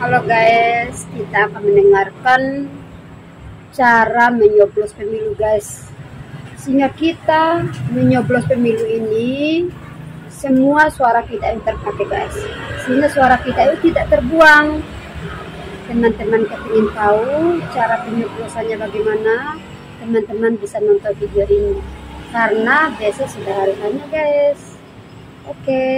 Halo guys, kita akan mendengarkan cara menyoblos pemilu guys. Sehingga kita menyoblos pemilu ini semua suara kita yang terpakai guys. Sehingga suara kita itu tidak terbuang. Teman-teman ingin tahu cara penyoblosannya bagaimana, teman-teman bisa nonton video ini. Karena besok sudah hari hanya guys. Oke.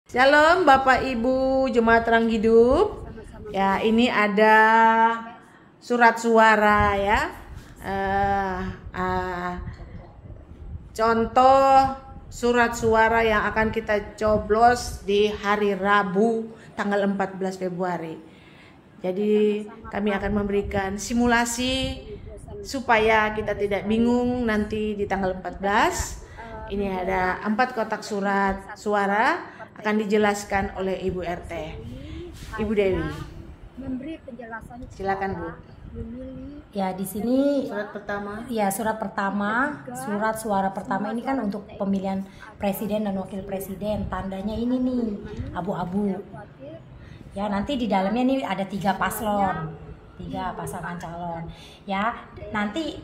Shalom Bapak Ibu Jemaat Terang Hidup. Ya, ini ada surat suara ya. Contoh surat suara yang akan kita coblos di hari Rabu tanggal 14 Februari. Jadi kami akan memberikan simulasi supaya kita tidak bingung nanti di tanggal 14. Ini ada 4 kotak surat suara akan dijelaskan oleh Ibu RT. Ibu Dewi. Memberi penjelasan. Silakan Bu. Ya, di sini Surat pertama. ya surat pertama, surat suara pertama ini kan untuk pemilihan presiden dan wakil presiden. Tandanya ini nih, abu-abu. Ya, nanti di dalamnya nih ada 3 paslon, 3 pasangan calon. Ya, nanti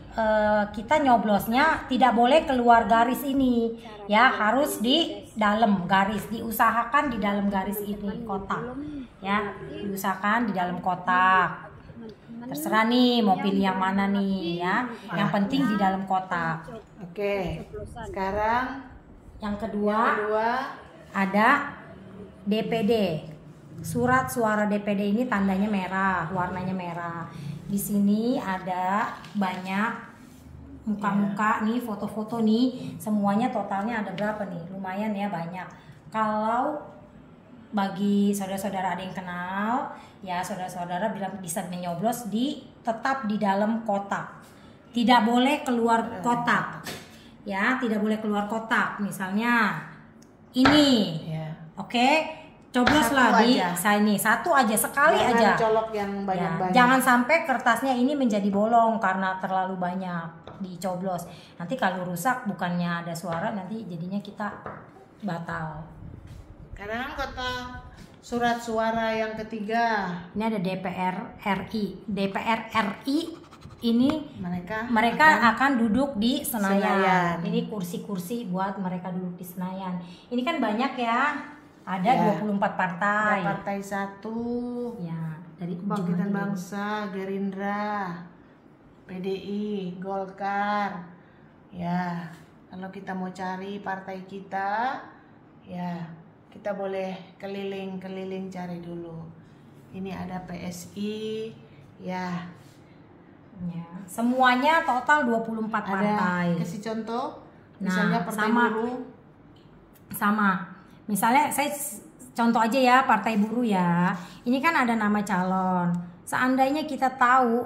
kita nyoblosnya tidak boleh keluar garis ini. Ya, harus di dalam garis, diusahakan di dalam garis ini kotak. Ya, diusahakan di dalam kotak. Terserah nih mau pilih yang mana nih ya. Yang penting di dalam kotak. Oke. Sekarang Yang kedua ada DPD. Surat suara DPD ini tandanya merah, warnanya merah. Di sini ada banyak muka-muka nih, foto-foto nih. Semuanya totalnya ada berapa nih? Lumayan ya, banyak. Kalau bagi saudara-saudara ada yang kenal, ya saudara-saudara bilang bisa menyoblos tetap di dalam kotak. Tidak boleh keluar kotak. Ya, tidak boleh keluar kotak. Misalnya ini. ya. Oke. Cobloslah di saya ini satu aja, sekali Jangan aja. colok yang banyak-banyak. Ya, jangan sampai kertasnya ini menjadi bolong karena terlalu banyak dicoblos. Nanti kalau rusak bukannya ada suara, nanti jadinya kita batal. Sekarang kotak surat suara yang ketiga. Ini ada DPR RI. DPR RI ini mereka akan duduk di Senayan. Senayan. Ini kursi-kursi buat mereka duduk di Senayan. Ini kan banyak ya. Ada Ya. 24 partai. Ada partai 1. Ya, dari Kebangkitan Bangsa, Gerindra, PDI, Golkar. Ya, kalau kita mau cari partai kita, ya kita boleh keliling-keliling cari dulu. Ini ada PSI, ya. Ya, semuanya total 24 partai. Ada kasih contoh, Nah, misalnya Partai sama. Buruh. Sama. Misalnya saya contoh aja ya, Partai Buruh ya. Ini kan ada nama calon. Seandainya kita tahu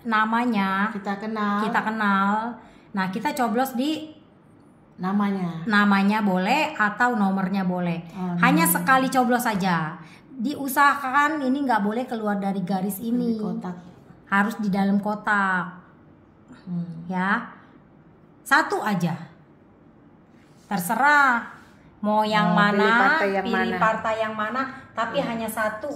namanya, Kita kenal nah kita coblos di namanya boleh atau nomornya boleh. Hanya sekali coblos saja. Diusahakan ini nggak boleh keluar dari garis ini. di kotak. Harus di dalam kotak. Ya. Satu aja. Terserah mau yang mana, pilih partai yang mana, tapi hanya satu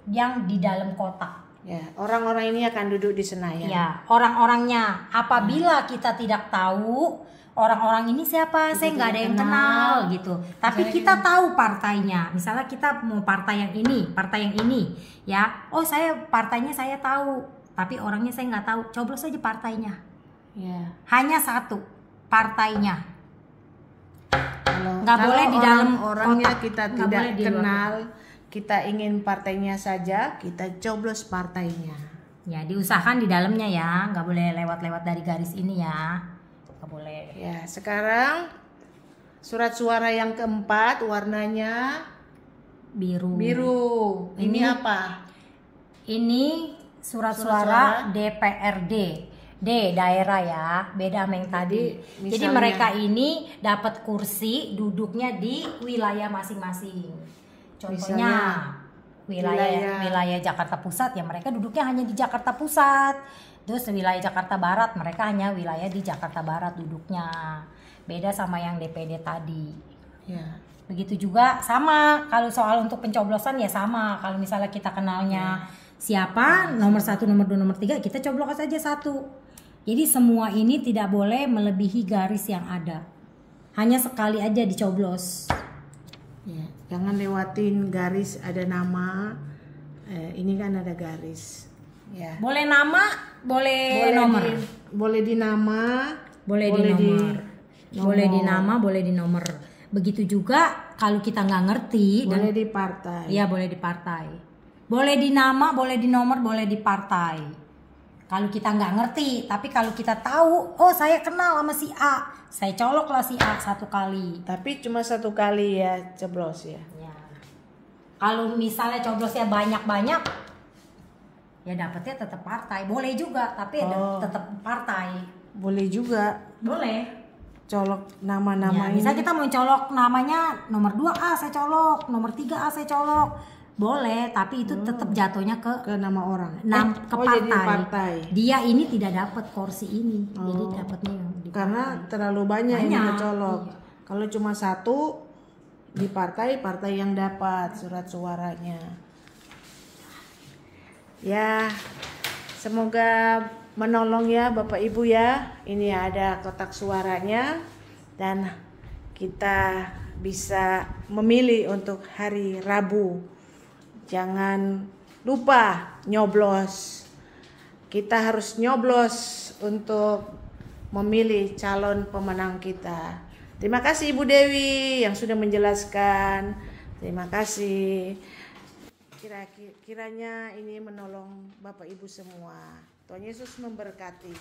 yang di dalam kotak. Ya, orang-orang ini akan duduk di Senayan. Ya, orang-orangnya. Apabila kita tidak tahu orang-orang ini siapa, saya nggak ada yang kenal gitu. Tapi kita tahu partainya. Misalnya kita mau partai yang ini, ya. Oh, partainya saya tahu, tapi orangnya saya nggak tahu. Coblos saja partainya. Ya. Hanya satu partainya. Nggak boleh di dalam orangnya kotak. kita Nggak tidak boleh di luar kenal, kita ingin partainya saja, kita coblos partainya. Ya, diusahakan di dalamnya ya, nggak boleh lewat-lewat dari garis ini ya, nggak boleh. Ya, sekarang surat suara yang keempat warnanya Biru. Ini apa? Ini surat suara DPRD. D daerah ya, beda sama yang tadi. Jadi mereka ini dapat kursi duduknya di wilayah masing-masing. Contohnya wilayah Jakarta Pusat ya mereka duduknya hanya di Jakarta Pusat. Terus wilayah Jakarta Barat mereka hanya wilayah di Jakarta Barat duduknya. Beda sama yang DPD tadi. Ya. Begitu juga sama kalau soal untuk pencoblosan ya sama. Kalau misalnya kita kenalnya siapa nomor 1, nomor 2, nomor 3 kita coblos saja 1. Jadi semua ini tidak boleh melebihi garis yang ada. Hanya sekali aja dicoblos. Ya, jangan lewatin garis ada nama. Ini kan ada garis. Ya. Boleh nama, boleh nomor. Boleh di nama, Boleh di nomor. Boleh di nama, boleh di nomor. Begitu juga kalau kita nggak ngerti boleh di partai. Iya, boleh di partai. Boleh di nama, boleh di nomor, boleh di partai. Kalau kita nggak ngerti, tapi kalau kita tahu, oh saya kenal sama si A, saya coloklah si A 1 kali. Tapi cuma 1 kali ya coblos ya. Ya. Kalau misalnya coblosnya banyak-banyak, ya dapetnya tetap partai. Boleh juga, tapi tetap partai. Boleh juga Boleh. colok nama-nama Ya, ini. misalnya kita mau colok namanya nomor 2A saya colok, nomor 3A saya colok. Boleh, tapi itu tetap jatuhnya ke nama orang. ke jadi partai. partai. Dia ini tidak dapat kursi ini. Jadi dapatnya yang di Karena terlalu banyak yang Banyak, colok. iya. Kalau cuma 1 di partai yang dapat surat suaranya. Ya, semoga menolong ya Bapak Ibu ya. Ini ada kotak suaranya dan kita bisa memilih untuk hari Rabu. Jangan lupa nyoblos. Kita harus nyoblos untuk memilih calon pemenang kita. Terima kasih Ibu Dewi yang sudah menjelaskan. Terima kasih. Kiranya ini menolong Bapak Ibu semua. Tuhan Yesus memberkati.